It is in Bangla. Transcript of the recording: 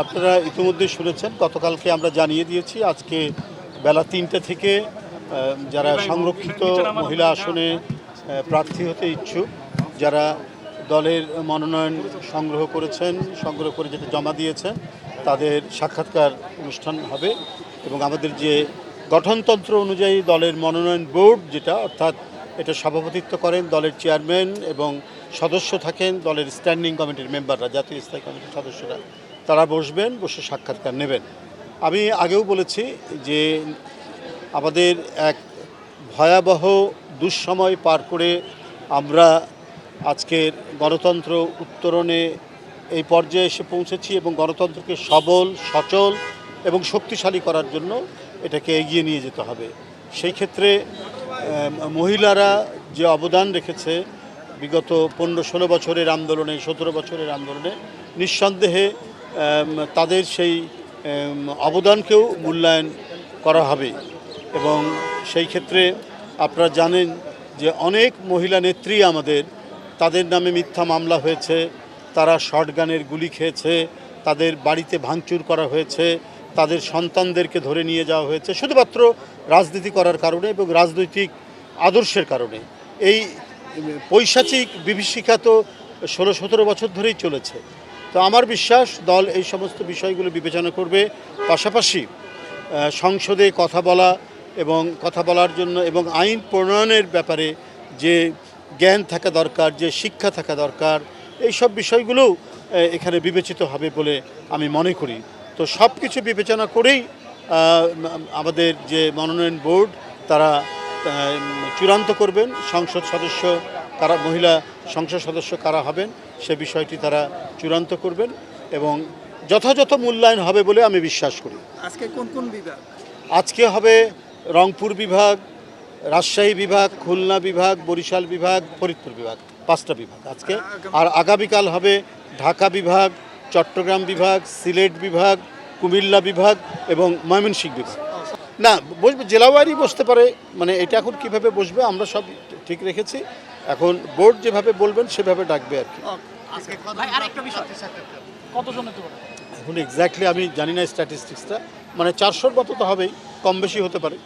আপনারা ইতিমধ্যে শুনেছেন, গতকালকে আমরা জানিয়ে দিয়েছি আজকে বেলা ৩টে থেকে যারা সংরক্ষিত মহিলা আসনে প্রার্থী হতে ইচ্ছুক, যারা দলের মনোনয়ন সংগ্রহ করে যেটা জমা দিয়েছেন, তাদের সাক্ষাৎকার অনুষ্ঠান হবে। এবং আমাদের যে গঠনতন্ত্র অনুযায়ী দলের মনোনয়ন বোর্ড যেটা, অর্থাৎ এটা সভাপতিত্ব করেন দলের চেয়ারম্যান এবং সদস্য থাকেন দলের স্ট্যান্ডিং কমিটির মেম্বাররা, জাতীয় স্থায়ী কমিটির সদস্যরা, তারা বসে সাক্ষাৎকার নেবেন। আমি আগেও বলেছি যে আমাদের এক ভয়াবহ দুঃসময় পার করে আমরা আজকের গণতন্ত্র উত্তরণে এই পর্যায়ে এসে পৌঁছেছি এবং গণতন্ত্রকে সবল, সচল এবং শক্তিশালী করার জন্য এটাকে এগিয়ে নিয়ে যেতে হবে। সেই ক্ষেত্রে মহিলারা যে অবদান রেখেছে বিগত 15-16 বছরের আন্দোলনে, 17 বছরের আন্দোলনে, নিঃসন্দেহে তাদের সেই অবদানকেও মূল্যায়ন করা হবে। এবং সেই ক্ষেত্রে আপনারা জানেন যে অনেক মহিলা নেত্রী তাদের নামে মিথ্যা মামলা হয়েছে, তারা শর্টগানের গুলি খেয়েছে, তাদের বাড়িতে ভাঙচুর করা হয়েছে, তাদের সন্তানদেরকে ধরে নিয়ে যাওয়া হয়েছে শুধুমাত্র রাজনীতি করার কারণে এবং রাজনৈতিক আদর্শের কারণে। এই পৈশাচিক বিভীষিকা তো 16-17 বছর ধরেই চলেছে। তো আমার বিশ্বাস দল এই সমস্ত বিষয়গুলো বিবেচনা করবে। পাশাপাশি সংসদে কথা বলার জন্য এবং আইন প্রণয়নের ব্যাপারে যে জ্ঞান থাকা দরকার, যে শিক্ষা থাকা দরকার, এই সব বিষয়গুলোও এখানে বিবেচিত হবে বলে আমি মনে করি। তো সব কিছু বিবেচনা করেই আমাদের যে মনোনয়ন বোর্ড তারা চূড়ান্ত করবেন মহিলা সংসদ সদস্য কারা হবেন সে বিষয়টি তারা চূড়ান্ত করবেন এবং যথাযথ মূল্যায়ন হবে বলে আমি বিশ্বাস করি। আজকে কোন বিভাগ? আজকে হবে রংপুর বিভাগ, রাজশাহী বিভাগ, খুলনা বিভাগ, বরিশাল বিভাগ, ফরিদপুর বিভাগ, 5টা বিভাগ আজকে। আর আগামীকাল হবে ঢাকা বিভাগ, চট্টগ্রাম বিভাগ, সিলেট বিভাগ, কুমিল্লা বিভাগ এবং ময়মনসিংহ বিভাগ। না, বসবে জেলাওয়ারি বসতে পারে, মানে এটা এখন কিভাবে বসবে আমরা সব ঠিক রেখেছি। এখন বোর্ড যেভাবে বলবেন সেভাবে ডাকবে আর কি। এখন এক্স্যাক্টলি আমি জানি না স্ট্যাটিস্টিক্সটা, মানে 400-র মতো তো হবেই, কম বেশি হতে পারে।